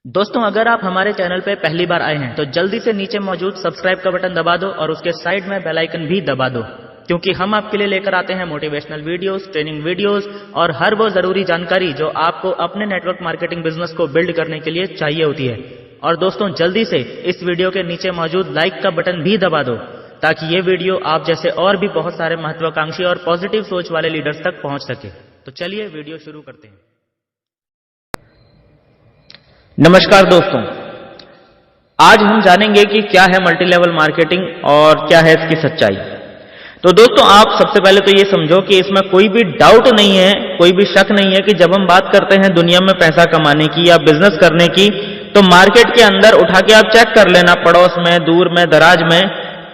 दोस्तों, अगर आप हमारे चैनल पे पहली बार आए हैं तो जल्दी से नीचे मौजूद सब्सक्राइब का बटन दबा दो और उसके साइड में बेल आइकन भी दबा दो, क्योंकि हम आपके लिए लेकर आते हैं मोटिवेशनल वीडियोस, ट्रेनिंग वीडियोस और हर वो जरूरी जानकारी जो आपको अपने नेटवर्क मार्केटिंग बिजनेस को बिल्ड करने के लिए चाहिए होती है। और दोस्तों, जल्दी से इस वीडियो के नीचे मौजूद लाइक का बटन भी दबा दो ताकि ये वीडियो आप जैसे और भी बहुत सारे महत्वाकांक्षी और पॉजिटिव सोच वाले लीडर्स तक पहुंच सके। तो चलिए वीडियो शुरू करते हैं। नमस्कार दोस्तों, आज हम जानेंगे कि क्या है मल्टी लेवल मार्केटिंग और क्या है इसकी सच्चाई। तो दोस्तों, आप सबसे पहले तो ये समझो कि इसमें कोई भी डाउट नहीं है, कोई भी शक नहीं है कि जब हम बात करते हैं दुनिया में पैसा कमाने की या बिजनेस करने की, तो मार्केट के अंदर उठा के आप चेक कर लेना, पड़ोस में, दूर में, दराज में,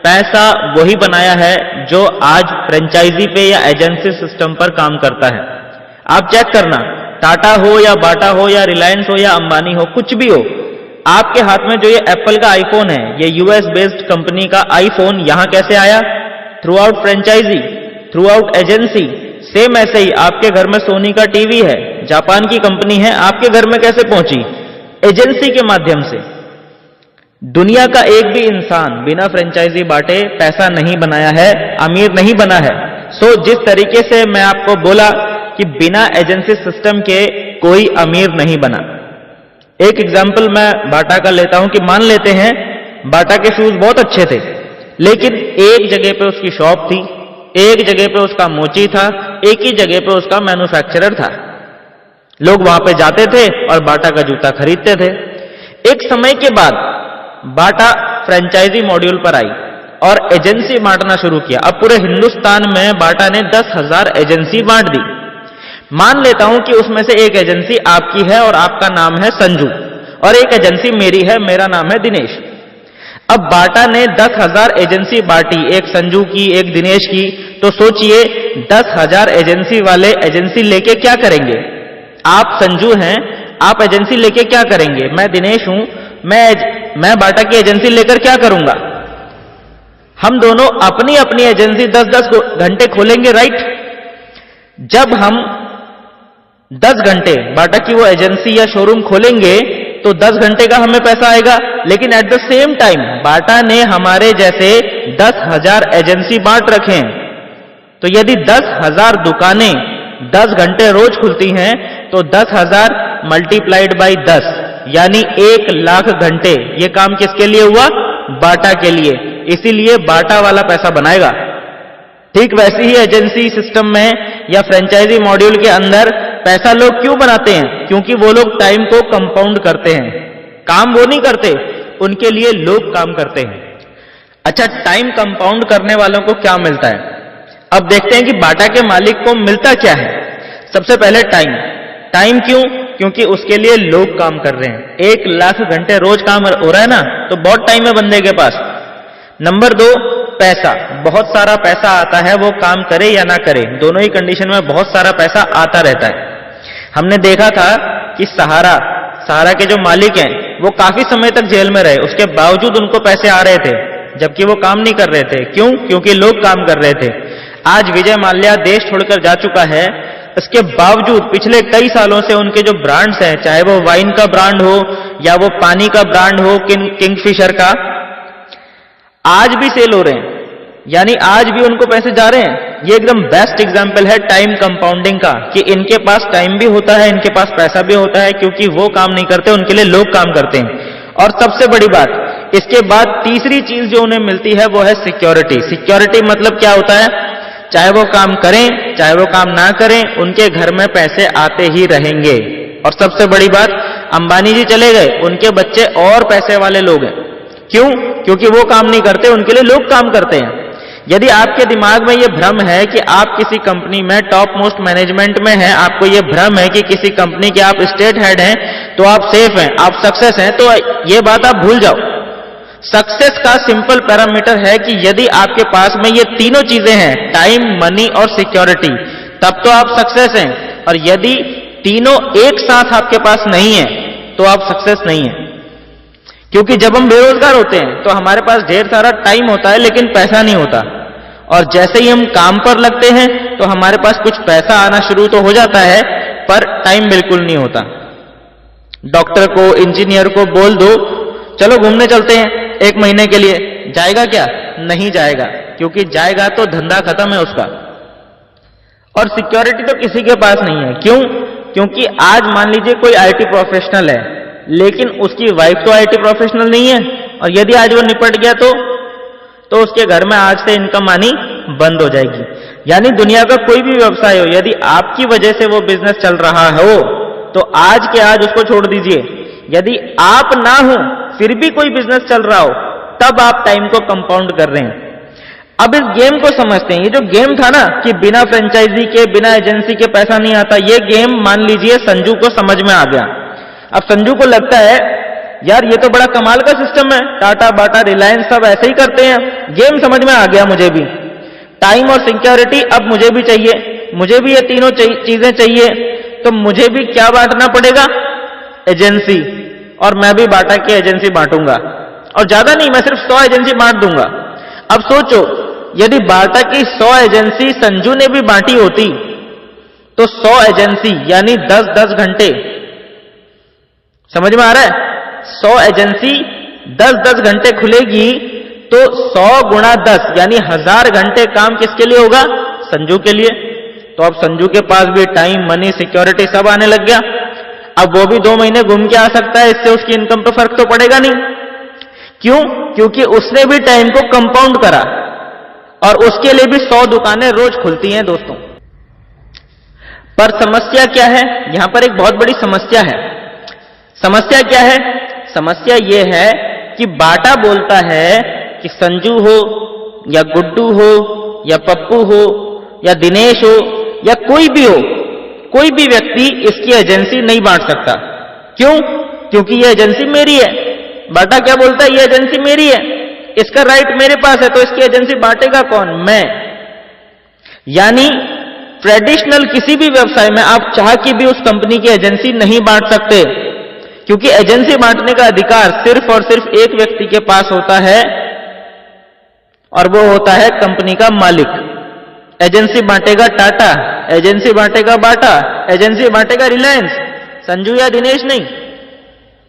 पैसा वही बनाया है जो आज फ्रेंचाइजी पे या एजेंसी सिस्टम पर काम करता है। आप चेक करना, टाटा हो या बाटा हो या रिलायंस हो या अंबानी हो, कुछ भी हो, आपके हाथ में जो ये एप्पल का आईफोन है, ये यूएस बेस्ड कंपनी का आईफोन यहां कैसे आया? Through out franchisee, through out agency. Same ऐसे ही आपके घर में सोनी का टीवी है, जापान की कंपनी है, आपके घर में कैसे पहुंची? एजेंसी के माध्यम से। दुनिया का एक भी इंसान बिना फ्रेंचाइजी बांटे पैसा नहीं बनाया है, अमीर नहीं बना है। सो जिस तरीके से मैं आपको बोला कि बिना एजेंसी सिस्टम के कोई अमीर नहीं बना। एक एग्जांपल मैं बाटा का लेता हूं कि मान लेते हैं बाटा के शूज बहुत अच्छे थे, लेकिन एक जगह पे उसकी शॉप थी, एक जगह पे उसका मोची था, एक ही जगह पे उसका मैन्युफैक्चरर था। लोग वहां पे जाते थे और बाटा का जूता खरीदते थे। एक समय के बाद बाटा फ्रेंचाइजी मॉड्यूल पर आई और एजेंसी बांटना शुरू किया। अब पूरे हिंदुस्तान में बाटा ने 10,000 एजेंसी बांट दी। मान लेता हूं कि उसमें से एक एजेंसी आपकी है और आपका नाम है संजू, और एक एजेंसी मेरी है, मेरा नाम है दिनेश। अब बाटा ने 10,000 एजेंसी बांटी, एक संजू की, एक दिनेश की। तो सोचिए 10,000 एजेंसी वाले एजेंसी लेके क्या करेंगे? आप संजू हैं, आप एजेंसी लेके क्या करेंगे? मैं दिनेश हूं, मैं बाटा की एजेंसी लेकर क्या करूंगा? हम दोनों अपनी अपनी एजेंसी 10-10 घंटे खोलेंगे, राइट? जब हम 10 घंटे बाटा की वो एजेंसी या शोरूम खोलेंगे तो 10 घंटे का हमें पैसा आएगा, लेकिन एट द सेम टाइम बाटा ने हमारे जैसे 10,000 एजेंसी बांट रखे हैं। तो यदि 10,000 दुकानें 10 घंटे रोज खुलती हैं तो 10,000 मल्टीप्लाइड बाई 10 यानी 1,00,000 घंटे। ये काम किसके लिए हुआ? बाटा के लिए। इसीलिए बाटा वाला पैसा बनाएगा। ठीक वैसे ही एजेंसी सिस्टम में या फ्रेंचाइजी मॉड्यूल के अंदर पैसा लोग क्यों बनाते हैं? क्योंकि वो लोग टाइम को कंपाउंड करते हैं। काम वो नहीं करते, उनके लिए लोग काम करते हैं। अच्छा, टाइम कंपाउंड करने वालों को क्या मिलता है? अब देखते हैं कि बाटा के मालिक को मिलता क्या है। सबसे पहले टाइम। टाइम क्यों? क्योंकि उसके लिए लोग काम कर रहे हैं। 1,00,000 घंटे रोज काम हो रहा है ना, तो बहुत टाइम है बंदे के पास। नंबर 2, पैसा। बहुत सारा पैसा आता है, वो काम करे या ना करे, दोनों ही कंडीशन में बहुत सारा पैसा आता रहता है। हमने देखा था कि सहारा के जो मालिक हैं वो काफी समय तक जेल में रहे, उसके बावजूद उनको पैसे आ रहे थे, जबकि वो काम नहीं कर रहे थे। क्यों? क्योंकि लोग काम कर रहे थे। आज विजय माल्या देश छोड़कर जा चुका है, इसके बावजूद पिछले कई सालों से उनके जो ब्रांड्स हैं, चाहे वो वाइन का ब्रांड हो या वो पानी का ब्रांड हो, किंगफिशर का, आज भी सेल हो रहे हैं, यानी आज भी उनको पैसे जा रहे हैं। ये एकदम बेस्ट एग्जांपल है टाइम कंपाउंडिंग का, कि इनके पास टाइम भी होता है, इनके पास पैसा भी होता है, क्योंकि वो काम नहीं करते, उनके लिए लोग काम करते हैं। और सबसे बड़ी बात, इसके बाद तीसरी चीज जो उन्हें मिलती है वो है सिक्योरिटी। सिक्योरिटी मतलब क्या होता है? चाहे वो काम करें, चाहे वो काम ना करें, उनके घर में पैसे आते ही रहेंगे। और सबसे बड़ी बात, अंबानी जी चले गए, उनके बच्चे और पैसे वाले लोग हैं। क्यों? क्योंकि वो काम नहीं करते, उनके लिए लोग काम करते हैं। यदि आपके दिमाग में ये भ्रम है कि आप किसी कंपनी में टॉप मोस्ट मैनेजमेंट में हैं, आपको ये भ्रम है कि किसी कंपनी के आप स्टेट हेड हैं, तो आप सेफ हैं, आप सक्सेस हैं, तो ये बात आप भूल जाओ। सक्सेस का सिंपल पैरामीटर है कि यदि आपके पास में ये तीनों चीजें हैं, टाइम, मनी और सिक्योरिटी, तब तो आप सक्सेस हैं। और यदि तीनों एक साथ आपके पास नहीं है तो आप सक्सेस नहीं है। क्योंकि जब हम बेरोजगार होते हैं तो हमारे पास ढेर सारा टाइम होता है लेकिन पैसा नहीं होता, और जैसे ही हम काम पर लगते हैं तो हमारे पास कुछ पैसा आना शुरू तो हो जाता है, पर टाइम बिल्कुल नहीं होता। डॉक्टर को, इंजीनियर को बोल दो चलो घूमने चलते हैं 1 महीने के लिए, जाएगा क्या? नहीं जाएगा, क्योंकि जाएगा तो धंधा खत्म है उसका। और सिक्योरिटी तो किसी के पास नहीं है। क्यों? क्योंकि आज मान लीजिए कोई आईटी प्रोफेशनल है, लेकिन उसकी वाइफ तो आईटी प्रोफेशनल नहीं है, और यदि आज वो निपट गया तो उसके घर में आज से इनकम आनी बंद हो जाएगी। यानी दुनिया का कोई भी व्यवसाय हो, यदि आपकी वजह से वो बिजनेस चल रहा हो तो आज के आज उसको छोड़ दीजिए। यदि आप ना हो फिर भी कोई बिजनेस चल रहा हो, तब आप टाइम को कंपाउंड कर रहे हैं। अब इस गेम को समझते हैं। ये जो गेम था ना कि बिना फ्रेंचाइजी के, बिना एजेंसी के पैसा नहीं आता, ये गेम मान लीजिए संजू को समझ में आ गया। अब संजू को लगता है यार ये तो बड़ा कमाल का सिस्टम है, टाटा, बाटा, रिलायंस सब ऐसे ही करते हैं, गेम समझ में आ गया मुझे भी। टाइम और सिक्योरिटी अब मुझे भी चाहिए, मुझे भी ये तीनों चीजें चाहिए, तो मुझे भी क्या बांटना पड़ेगा? एजेंसी। और मैं भी बाटा की एजेंसी बांटूंगा, और ज्यादा नहीं, मैं सिर्फ 100 एजेंसी बांट दूंगा। अब सोचो यदि बाटा की 100 एजेंसी संजू ने भी बांटी होती तो 100 एजेंसी यानी 10-10 घंटे, समझ में आ रहा है? 100 एजेंसी 10-10 घंटे खुलेगी तो 100 गुणा 10 यानी 1000 घंटे काम किसके लिए होगा? संजू के लिए। तो अब संजू के पास भी टाइम, मनी, सिक्योरिटी सब आने लग गया। अब वो भी 2 महीने घूम के आ सकता है, इससे उसकी इनकम पे फर्क तो पड़ेगा नहीं। क्यों? क्योंकि उसने भी टाइम को कंपाउंड करा, और उसके लिए भी 100 दुकानें रोज खुलती हैं दोस्तों। पर समस्या क्या है? यहां पर एक बहुत बड़ी समस्या है। समस्या क्या है? समस्या यह है कि बाटा बोलता है कि संजू हो या गुड्डू हो या पप्पू हो या दिनेश हो या कोई भी हो, कोई भी व्यक्ति इसकी एजेंसी नहीं बांट सकता। क्यों? क्योंकि यह एजेंसी मेरी है। बाटा क्या बोलता है? यह एजेंसी मेरी है, इसका राइट मेरे पास है, तो इसकी एजेंसी बांटेगा कौन? मैं। यानी ट्रेडिशनल किसी भी व्यवसाय में आप चाह के भी उस कंपनी की एजेंसी नहीं बांट सकते, क्योंकि एजेंसी बांटने का अधिकार सिर्फ और सिर्फ एक व्यक्ति के पास होता है, और वो होता है कंपनी का मालिक। एजेंसी बांटेगा टाटा, एजेंसी बांटेगा बाटा, एजेंसी बांटेगा रिलायंस, संजू या दिनेश नहीं।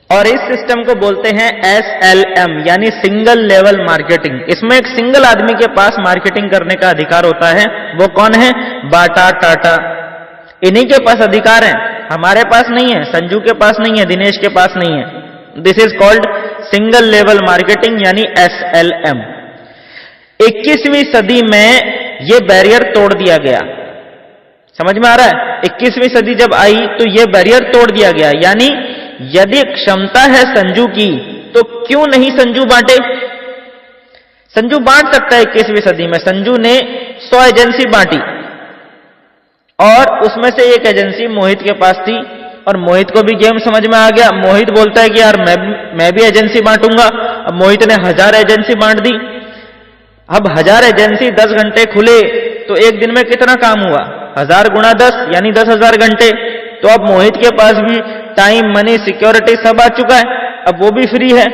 और इस सिस्टम को बोलते हैं SLM यानी सिंगल लेवल मार्केटिंग। इसमें एक सिंगल आदमी के पास मार्केटिंग करने का अधिकार होता है। वो कौन है? बाटा, टाटा, इन्हीं के पास अधिकार है, हमारे पास नहीं है, संजू के पास नहीं है, दिनेश के पास नहीं है। This is called single level marketing यानी SLM। 21वीं सदी में यह बैरियर तोड़ दिया गया। समझ में आ रहा है? 21वीं सदी जब आई तो यह बैरियर तोड़ दिया गया। यानी यदि क्षमता है संजू की तो क्यों नहीं संजू बांटे? संजू बांट सकता है। 21वीं सदी में संजू ने 100 एजेंसी बांटी, और उसमें से एक एजेंसी मोहित के पास थी, और मोहित को भी गेम समझ में आ गया। मोहित बोलता है कि यार मैं भी एजेंसी बांटूंगा। अब मोहित ने 1000 एजेंसी बांट दी। अब 1000 एजेंसी 10 घंटे खुले तो एक दिन में कितना काम हुआ? 1000 गुणा 10 यानी 10,000 घंटे। तो अब मोहित के पास भी टाइम, मनी, सिक्योरिटी सब आ चुका है, अब वो भी फ्री है।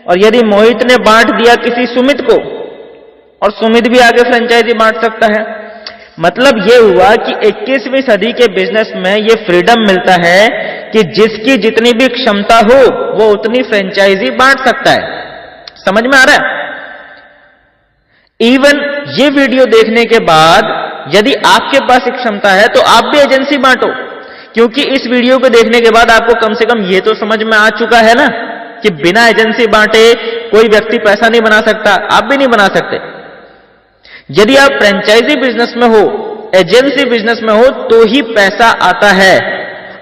और यदि मोहित ने बांट दिया किसी सुमित को, और सुमित भी आगे फ्रेंचाइजी बांट सकता है। मतलब ये हुआ कि 21वीं सदी के बिजनेस में ये फ्रीडम मिलता है कि जिसकी जितनी भी क्षमता हो वो उतनी फ्रेंचाइजी बांट सकता है। समझ में आ रहा है? इवन ये वीडियो देखने के बाद यदि आपके पास एक क्षमता है तो आप भी एजेंसी बांटो, क्योंकि इस वीडियो को देखने के बाद आपको कम से कम ये तो समझ में आ चुका है ना कि बिना एजेंसी बांटे कोई व्यक्ति पैसा नहीं बना सकता, आप भी नहीं बना सकते। यदि आप फ्रेंचाइजी बिजनेस में हो, एजेंसी बिजनेस में हो, तो ही पैसा आता है।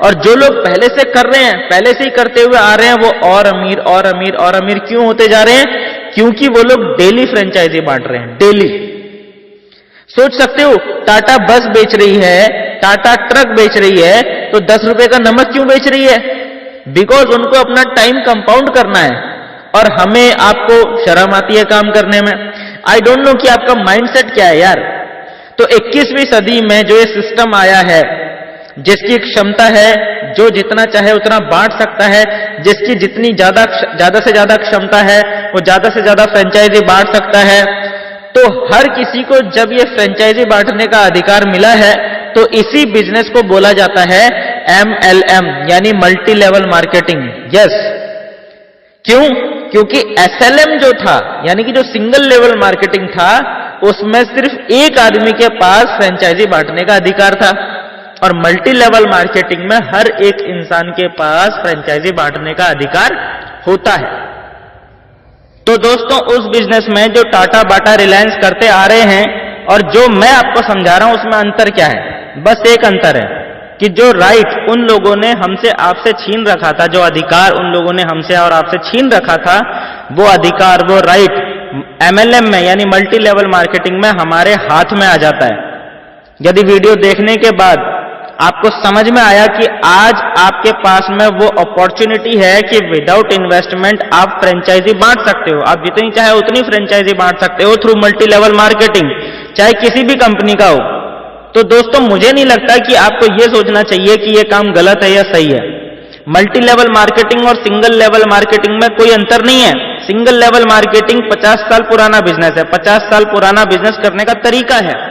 और जो लोग पहले से कर रहे हैं, पहले से ही करते हुए आ रहे हैं, वो और अमीर और अमीर और अमीर क्यों होते जा रहे हैं? क्योंकि वो लोग डेली फ्रेंचाइजी बांट रहे हैं, डेली। सोच सकते हो, टाटा बस बेच रही है, टाटा ट्रक बेच रही है, तो 10 रुपए का नमक क्यों बेच रही है? बिकॉज उनको अपना टाइम कंपाउंड करना है, और हमें आपको शर्म आती है काम करने में। आई डोंट नो कि आपका माइंडसेट क्या है यार। तो 21वीं सदी में जो ये सिस्टम आया है, जिसकी क्षमता है जो जितना चाहे उतना बांट सकता है, जिसकी जितनी ज्यादा से ज्यादा क्षमता है वो ज्यादा से ज्यादा फ्रेंचाइजी बांट सकता है, तो हर किसी को जब ये फ्रेंचाइजी बांटने का अधिकार मिला है तो इसी बिजनेस को बोला जाता है MLM यानी मल्टी लेवल मार्केटिंग। यस, क्यों? क्योंकि SLM जो था यानी कि जो सिंगल लेवल मार्केटिंग था, उसमें सिर्फ एक आदमी के पास फ्रेंचाइजी बांटने का अधिकार था, और मल्टी लेवल मार्केटिंग में हर एक इंसान के पास फ्रेंचाइजी बांटने का अधिकार होता है। तो दोस्तों, उस बिजनेस में जो टाटा, बाटा, रिलायंस करते आ रहे हैं और जो मैं आपको समझा रहा हूं, उसमें अंतर क्या है? बस एक अंतर है कि जो राइट उन लोगों ने हमसे आपसे छीन रखा था, जो अधिकार उन लोगों ने हमसे और आपसे छीन रखा था, वो अधिकार, वो राइट MLM में यानी मल्टी लेवल मार्केटिंग में हमारे हाथ में आ जाता है। यदि वीडियो देखने के बाद आपको समझ में आया कि आज आपके पास में वो अपॉर्चुनिटी है कि विदाउट इन्वेस्टमेंट आप फ्रेंचाइजी बांट सकते हो, आप जितनी चाहे उतनी फ्रेंचाइजी बांट सकते हो थ्रू मल्टी लेवल मार्केटिंग, चाहे किसी भी कंपनी का हो, तो दोस्तों मुझे नहीं लगता कि आपको यह सोचना चाहिए कि यह काम गलत है या सही है। मल्टी लेवल मार्केटिंग और सिंगल लेवल मार्केटिंग में कोई अंतर नहीं है। सिंगल लेवल मार्केटिंग 50 साल पुराना बिजनेस है, 50 साल पुराना बिजनेस करने का तरीका है।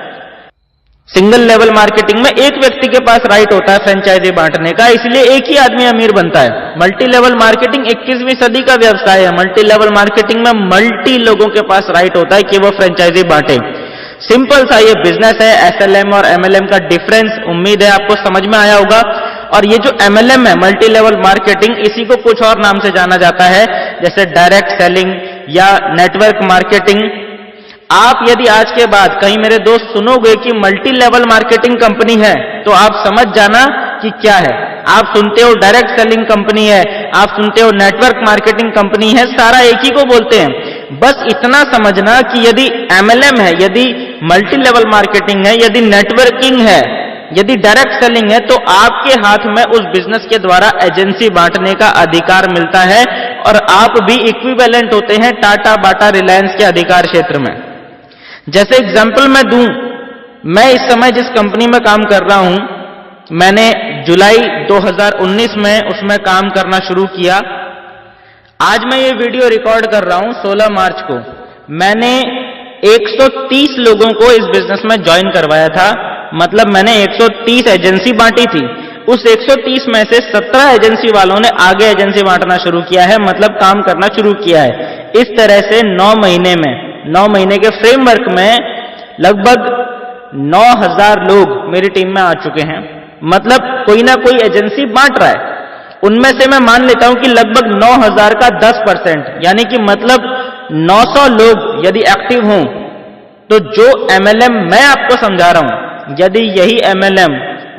सिंगल लेवल मार्केटिंग में एक व्यक्ति के पास राइट होता है फ्रेंचाइजी बांटने का, इसलिए एक ही आदमी अमीर बनता है। मल्टी लेवल मार्केटिंग 21वीं सदी का व्यवसाय है। मल्टी लेवल मार्केटिंग में मल्टी लोगों के पास राइट होता है कि वो फ्रेंचाइजी बांटे। सिंपल सा ये बिजनेस है। SLM और MLM का डिफरेंस उम्मीद है आपको समझ में आया होगा। और ये जो MLM है, मल्टी लेवल मार्केटिंग, इसी को कुछ और नाम से जाना जाता है, जैसे डायरेक्ट सेलिंग या नेटवर्क मार्केटिंग। आप यदि आज के बाद कहीं मेरे दोस्त सुनोगे कि मल्टी लेवल मार्केटिंग कंपनी है, तो आप समझ जाना कि क्या है। आप सुनते हो डायरेक्ट सेलिंग कंपनी है, आप सुनते हो नेटवर्क मार्केटिंग कंपनी है, सारा एक ही को बोलते हैं। बस इतना समझना कि यदि MLM है, यदि मल्टी लेवल मार्केटिंग है, यदि नेटवर्किंग है, यदि डायरेक्ट सेलिंग है, तो आपके हाथ में उस बिजनेस के द्वारा एजेंसी बांटने का अधिकार मिलता है, और आप भी इक्विवेलेंट होते हैं टाटा, बाटा, रिलायंस के अधिकार क्षेत्र में। जैसे एग्जाम्पल मैं दूं, मैं इस समय जिस कंपनी में काम कर रहा हूं, मैंने जुलाई 2019 में उसमें काम करना शुरू किया। आज मैं ये वीडियो रिकॉर्ड कर रहा हूं 16 मार्च को। मैंने 130 लोगों को इस बिजनेस में ज्वाइन करवाया था, मतलब मैंने 130 एजेंसी बांटी थी। उस 130 में से 17 एजेंसी वालों ने आगे एजेंसी बांटना शुरू किया है, मतलब काम करना शुरू किया है। इस तरह से 9 महीने के फ्रेमवर्क में लगभग 9000 लोग मेरी टीम में आ चुके हैं। मतलब कोई ना कोई एजेंसी बांट रहा है। उनमें से मैं मान लेता हूं कि लगभग 9000 का 10%, यानी कि मतलब 900 लोग यदि एक्टिव हों, तो जो MLM मैं आपको समझा रहा हूं, यदि यही MLM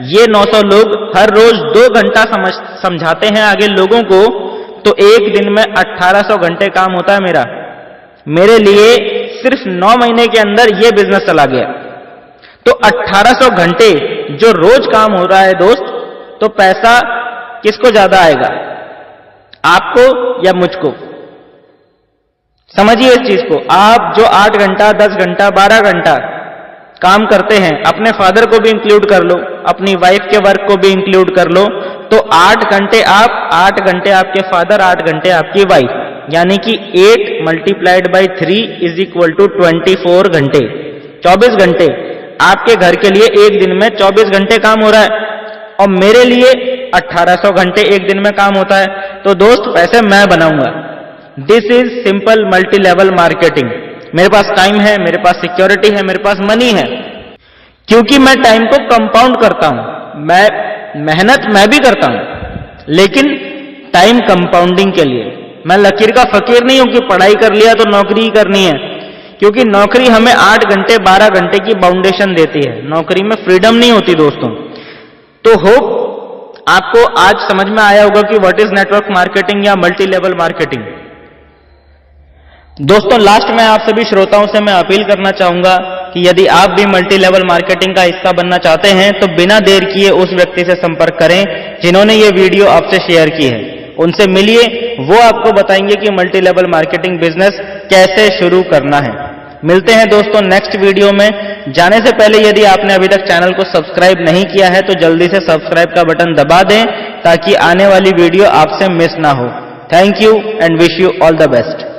ये 900 लोग हर रोज 2 घंटा समझाते हैं आगे लोगों को, तो एक दिन में 1800 घंटे काम होता है मेरा। मेरे लिए सिर्फ 9 महीने के अंदर यह बिजनेस चला गया। तो 1800 घंटे जो रोज काम हो रहा है दोस्त, तो पैसा किसको ज्यादा आएगा, आपको या मुझको? समझिए इस चीज को। आप जो 8 घंटा, 10 घंटा, 12 घंटा काम करते हैं, अपने फादर को भी इंक्लूड कर लो, अपनी वाइफ के वर्क को भी इंक्लूड कर लो, तो 8 घंटे आप, 8 घंटे आपके फादर, 8 घंटे आपकी वाइफ, यानी कि 8 multiplied by 3 is equal to 24 घंटे। 24 घंटे आपके घर के लिए एक दिन में 24 घंटे काम हो रहा है, और मेरे लिए 1800 घंटे एक दिन में काम होता है। तो दोस्त पैसे मैं बनाऊंगा। This is simple multi level marketing. मेरे पास टाइम है, मेरे पास सिक्योरिटी है, मेरे पास मनी है, क्योंकि मैं टाइम को कंपाउंड करता हूं। मैं मेहनत मैं भी करता हूं, लेकिन टाइम कंपाउंडिंग के लिए। मैं लकीर का फकीर नहीं हूं कि पढ़ाई कर लिया तो नौकरी ही करनी है, क्योंकि नौकरी हमें 8 घंटे 12 घंटे की बाउंडेशन देती है। नौकरी में फ्रीडम नहीं होती दोस्तों। तो होप आपको आज समझ में आया होगा कि व्हाट इज नेटवर्क मार्केटिंग या मल्टी लेवल मार्केटिंग। दोस्तों लास्ट में आप सभी श्रोताओं से मैं अपील करना चाहूंगा कि यदि आप भी मल्टी लेवल मार्केटिंग का हिस्सा बनना चाहते हैं, तो बिना देर किए उस व्यक्ति से संपर्क करें जिन्होंने ये वीडियो आपसे शेयर की है। उनसे मिलिए, वो आपको बताएंगे कि मल्टी लेवल मार्केटिंग बिजनेस कैसे शुरू करना है। मिलते हैं दोस्तों नेक्स्ट वीडियो में। जाने से पहले यदि आपने अभी तक चैनल को सब्सक्राइब नहीं किया है, तो जल्दी से सब्सक्राइब का बटन दबा दें, ताकि आने वाली वीडियो आपसे मिस ना हो। Thank you and wish you all the best.